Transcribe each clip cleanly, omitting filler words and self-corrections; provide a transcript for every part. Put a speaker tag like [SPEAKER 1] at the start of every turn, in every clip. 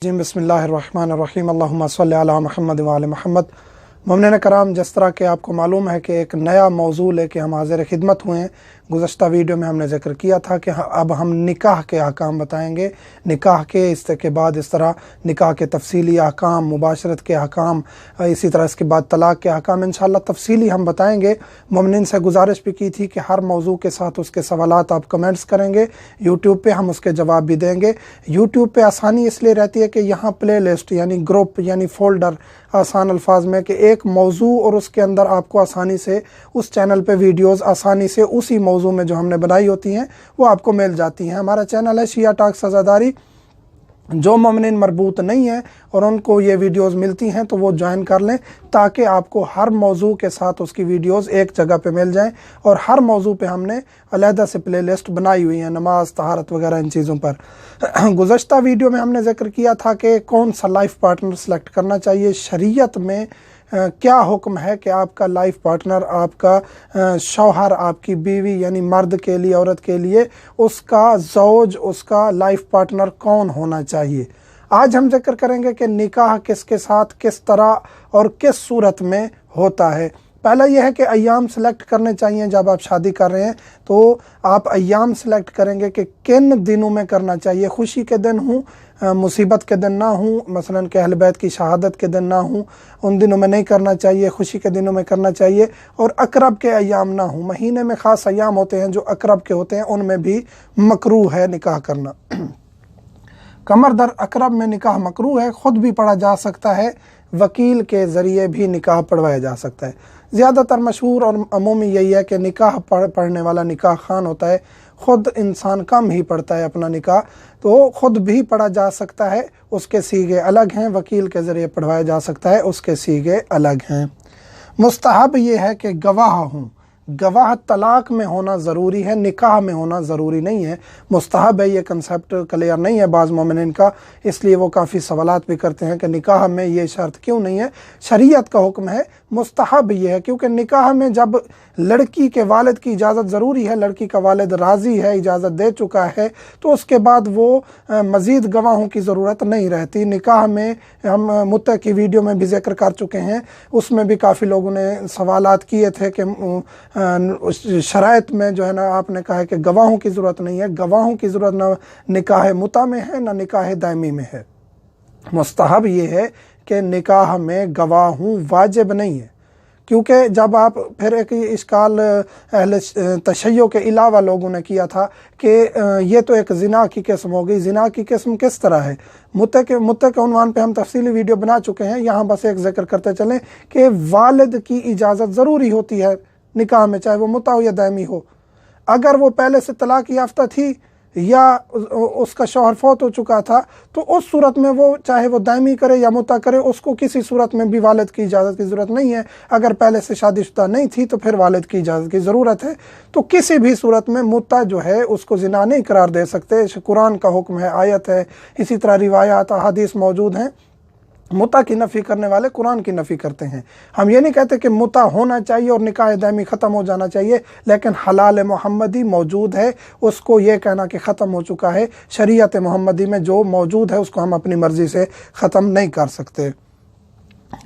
[SPEAKER 1] جی बिस्मिल्लाहिर्रहमानिर्रहीम अल्लाहुम्मा सल्लि अला मुहम्मद व आले मुहम्मद। मोमिन कराम, जिस तरह के आपको मालूम है कि एक नया मौजू लेके हम हाज़िर खिदमत हुए हैं। गुज़श्ता वीडियो में हमने ज़िक्र किया था कि अब हम निकाह के अहकाम बताएंगे। निकाह के इसके बाद इस तरह निकाह के तफसीली अहकाम, मुबाशरत के अहकाम, इसी तरह इसके बाद तलाक़ के अहकाम इंशाअल्लाह तफसीली हम बताएंगे। मोमिन से गुजारिश भी की थी कि हर मौजू के साथ उसके सवालात आप कमेंट्स करेंगे, यूट्यूब पे हम उसके जवाब भी देंगे। यूट्यूब पे आसानी इसलिए रहती है कि यहाँ प्ले लिस्ट यानी ग्रुप यानी फ़ोल्डर आसान अल्फाज में कि एक मौजू और उसके अंदर आपको आसानी से उस चैनल पे वीडियोस आसानी से उसी मौजू में जो हमने बनाई होती हैं वो आपको मिल जाती हैं। हमारा चैनल है शिया टॉक सज़ादारी। जो मोमिन मरबूत नहीं है और उनको ये वीडियोस मिलती हैं तो वो ज्वाइन कर लें ताकि आपको हर मौजू के साथ उसकी वीडियोस एक जगह पे मिल जाएं। और हर मौजू पे हमने अलहदा से प्ले लिस्ट बनाई हुई है, नमाज, तहारत वगैरह इन चीज़ों पर। गुज़श्ता वीडियो में हमने जिक्र किया था कि कौन सा लाइफ पार्टनर सेलेक्ट करना चाहिए। शरीयत में क्या हुक्म है कि आपका लाइफ पार्टनर, आपका शौहर, आपकी बीवी यानी मर्द के लिए, औरत के लिए उसका ज़ौज, उसका लाइफ पार्टनर कौन होना चाहिए। आज हम जिक्र करेंगे कि निकाह किसके साथ, किस तरह और किस सूरत में होता है। पहला यह है कि अय्याम सेलेक्ट करने चाहिए। जब आप शादी कर रहे हैं तो आप अय्याम सेलेक्ट करेंगे कि किन दिनों में करना चाहिए। खुशी के दिन हों, मुसीबत के दिन ना हों, मसलन कि अहल बैत की शहादत के दिन ना हों, उन दिनों में नहीं करना चाहिए। खुशी के दिनों में करना चाहिए। और अकरब के अय्याम ना हों। महीने में ख़ास अय्याम होते हैं जो अकरब के होते हैं, उनमें भी मकरूह है निकाह करना। कमर दर अकरब में निकाह मकरूह है। ख़ुद भी पढ़ा जा सकता है, वकील के ज़रिए भी निकाह पढ़वाया जा सकता है। ज़्यादातर मशहूर और अमूमी यही है कि निकाह पढ़ने वाला निकाह खान होता है। ख़ुद इंसान कम ही पढ़ता है अपना निकाह, तो ख़ुद भी पढ़ा जा सकता है। उसके सीगे अलग हैं। वकील के ज़रिए पढ़वाया जा सकता है, उसके सीगे अलग हैं। मुस्तहब ये है कि गवाह हों। गवाह तलाक में होना ज़रूरी है, निकाह में होना ज़रूरी नहीं है। मुस्तहब है, ये कंसेप्ट क्लियर नहीं है बाज़ मोमिनीन का, इसलिए वो काफ़ी सवालात भी करते हैं कि निकाह में ये शर्त क्यों नहीं है। शरीयत का हुक्म है, मुस्तहब ये है, क्योंकि निकाह में जब लड़की के वालिद की इजाज़त ज़रूरी है, लड़की का वालिद राज़ी है, इजाज़त दे चुका है, तो उसके बाद वो मज़ीद गवाहों की ज़रूरत नहीं रहती। निकाह में हम मुत्ता की वीडियो में भी ज़िक्र कर चुके हैं, उसमें भी काफ़ी लोगों ने सवालात किए थे कि शराइत में जो है ना, आपने कहा है कि गवाहों की ज़रूरत नहीं है। गवाहों की ज़रूरत ना निकाह मुता में है ना निकाह दायमी में है। मुस्तहब ये है कि निकाह में गवाहों वाजिब नहीं है, क्योंकि जब आप फिर एक इश्काल अहले तशय्यो के अलावा लोगों ने किया था कि ये तो एक ज़िना की किस्म हो गई। ज़िना की किस्म किस तरह है, मुत्ते के उन्वान पे हम तफसीली वीडियो बना चुके हैं। यहाँ बस एक जिक्र करते चलें कि वालिद की इजाज़त ज़रूरी होती है निकाह में, चाहे वो मुता हो या दायमी हो। अगर वो पहले से तलाक याफ्ता थी या उसका शौहर फौत हो चुका था, तो उस सूरत में वो चाहे वो दायमी करे या मुता करे, उसको किसी सूरत में भी वालिद की इजाज़त की ज़रूरत नहीं है। अगर पहले से शादीशुदा नहीं थी तो फिर वालिद की इजाज़त की ज़रूरत है। तो किसी भी सूरत में मुता जो है उसको ज़िना नहीं करार दे सकते। कुरान का हुक्म है, आयत है, इसी तरह रिवायात हदीस मौजूद हैं। मुता की नफ़ी करने वाले कुरान की नफ़ी करते हैं। हम ये नहीं कहते कि मुता होना चाहिए और निकाह दायमी ख़त्म हो जाना चाहिए, लेकिन हलाल मोहम्मदी मौजूद है। उसको ये कहना कि ख़त्म हो चुका है, शरीयत मोहम्मदी में जो मौजूद है उसको हम अपनी मर्ज़ी से ख़त्म नहीं कर सकते।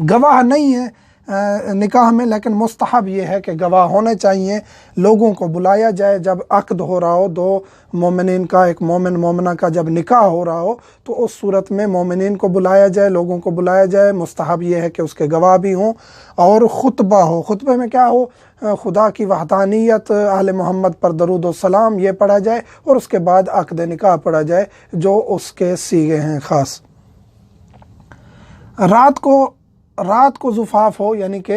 [SPEAKER 1] गवाह नहीं है निकाह में, लेकिन मुस्तहब ये है कि गवाह होने चाहिए। लोगों को बुलाया जाए जब अक़्द हो रहा हो, दो मोमिनीन का, एक मोमिन मोमिना का जब निकाह हो रहा हो, तो उस सूरत में मोमिनीन को बुलाया जाए, लोगों को बुलाया जाए। मुस्तहब ये है कि उसके गवाह भी हों और ख़ुतबा हो। ख़ुतबे में क्या हो, खुदा की वहदानियत, आले मोहम्मद पर दरूद व सलाम ये पढ़ा जाए और उसके बाद अक़्द निकाह पढ़ा जाए जो उसके सीगे हैं ख़ास। रात को ज़ुफ़ाफ़ हो, यानी कि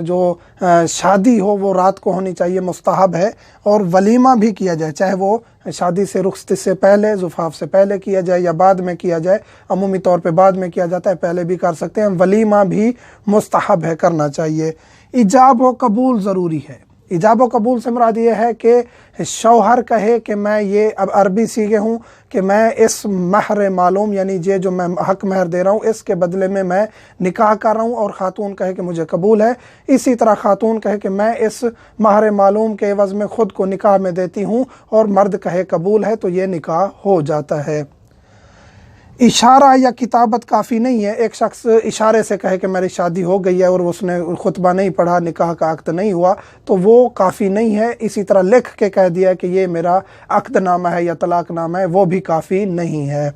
[SPEAKER 1] जो शादी हो वो रात को होनी चाहिए, मुस्तहब है। और वलीमा भी किया जाए, चाहे वो शादी से रुख़्सती से पहले, ज़ुफ़ाफ़ से पहले किया जाए या बाद में किया जाए। अमूमी तौर पे बाद में किया जाता है, पहले भी कर सकते हैं। वलीमा भी मुस्तहब है, करना चाहिए। इजाब व कबूल ज़रूरी है। इजाब व कबूल से मुराद ये है कि शौहर कहे कि मैं ये, अब अरबी सीखे हूँ कि मैं इस महर मालूम यानी ये जो मैं हक महर दे रहा हूँ इसके बदले में मैं निकाह कर रहा हूँ, और ख़ातून कहे कि मुझे कबूल है। इसी तरह ख़ातून कहे कि मैं इस महर मालूम के एवज़ में ख़ुद को निकाह में देती हूँ, और मर्द कहे कबूल है, तो ये निकाह हो जाता है। इशारा या किताबत काफ़ी नहीं है। एक शख्स इशारे से कहे कि मेरी शादी हो गई है और उसने खुतबा नहीं पढ़ा, निकाह का अक्द नहीं हुआ, तो वो काफ़ी नहीं है। इसी तरह लिख के कह दिया कि ये मेरा अक्दनामा है या तलाक़नामा है, वो भी काफ़ी नहीं है।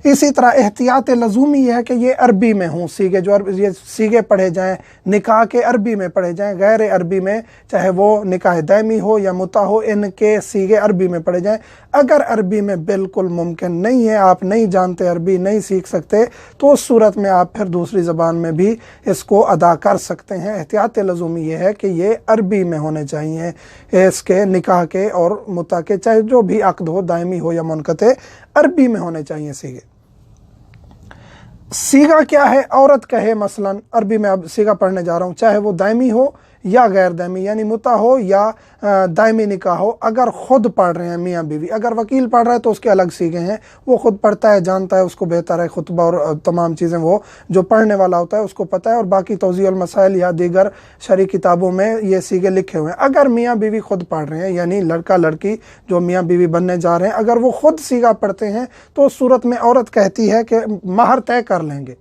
[SPEAKER 1] इसी तरह एहतियात लज़ूमी है कि ये अरबी में हों सीगे, जो ये सीगे पढ़े जाएं निकाह के अरबी में पढ़े जाएं, गैर अरबी में, चाहे वो निकाह दायमी हो या मुता हो, इनके सीगे अरबी में पढ़े जाएं। अगर अरबी में बिल्कुल मुमकिन नहीं है, आप नहीं जानते अरबी, नहीं सीख सकते, तो उस सूरत में आप फिर दूसरी ज़बान में भी इसको अदा कर सकते हैं। एहतियात लज़ूमी ये है कि ये अरबी में होने चाहिए, इसके निकाह के और मुता के, चाहे जो भी अक़्द हो, दायमी हो या मुनक़ते, अरबी में होने चाहिए सीगे। सीगा क्या है? औरत कहे मसलन, अरबी में अब सीगा पढ़ने जा रहा हूँ, चाहे वो दायमी हो या गैर दायमी, यानी मुता हो या दायमी निकाह हो, अगर ख़ुद पढ़ रहे हैं मियाँ बीवी, अगर वकील पढ़ रहा है तो उसके अलग सीगे हैं, वो ख़ुद पढ़ता है, जानता है, उसको बेहतर है, खुतबा और तमाम चीज़ें वो जो पढ़ने वाला होता है उसको पता है, और बाकी तौज़ीउल मसाइल या दीगर शरई किताबों में ये सीगे लिखे हुए हैं। अगर मियाँ बीवी खुद पढ़ रहे हैं, यानी लड़का लड़की जो मियाँ बीवी बनने जा रहे हैं, अगर वो ख़ुद सीगा पढ़ते हैं, तो उस सूरत में औरत कहती है कि महर तय कर लेंगे।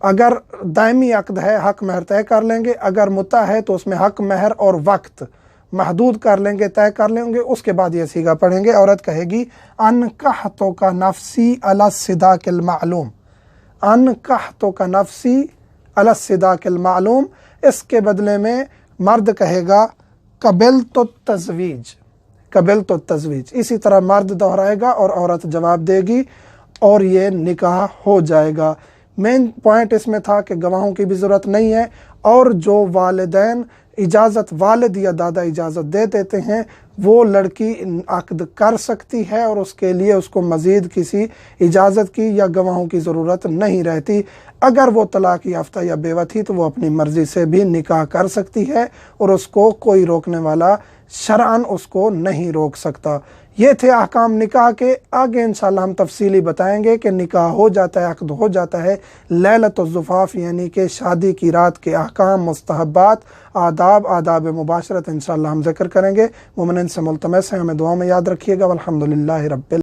[SPEAKER 1] अगर दायमी अक़्द है हक़ महर तय कर लेंगे, अगर मुता है तो उसमें हक़ महर और वक्त महदूद कर लेंगे, तय कर लेंगे, उसके बाद ये सीगा पढ़ेंगे। औरत कहेगी अनकहतो का नफसी अला सिदाकिल मालूम, अनकहतो का नफसी अला सिदाकिल मालूम, इसके बदले में मर्द कहेगा कबिल तो तजवीज, कबिल तो तजवीज। इसी तरह मर्द दोहराएगा और औरत जवाब देगी और ये निकाह हो जाएगा। मेन पॉइंट इसमें था कि गवाहों की भी ज़रूरत नहीं है, और जो वालिदैन इजाज़त, वालिद या दादा इजाज़त दे देते हैं, वो लड़की अक़्द कर सकती है और उसके लिए उसको मज़ीद किसी इजाज़त की या गवाहों की ज़रूरत नहीं रहती। अगर वो तलाक़ याफ्ता या बेवा थी तो वो अपनी मर्ज़ी से भी निकाह कर सकती है और उसको कोई रोकने वाला शरअन उसको नहीं रोक सकता। ये थे अहकाम निकाह के। आगे इंशाअल्लाह हम तफसीली बताएंगे कि निकाह हो जाता है, अक़्द हो जाता है, लैलतुज़ ज़ुफ़ाफ़ यानी कि शादी की रात के अहकाम, मुस्तहब्बात, आदाब, आदाब मुबाशरत इंशाअल्लाह हम ज़िक्र करेंगे। मोमिनीन से मुल्तमस है, हमें दुआ में याद रखिएगा। वल्हम्दुलिल्लाहि रब्बिल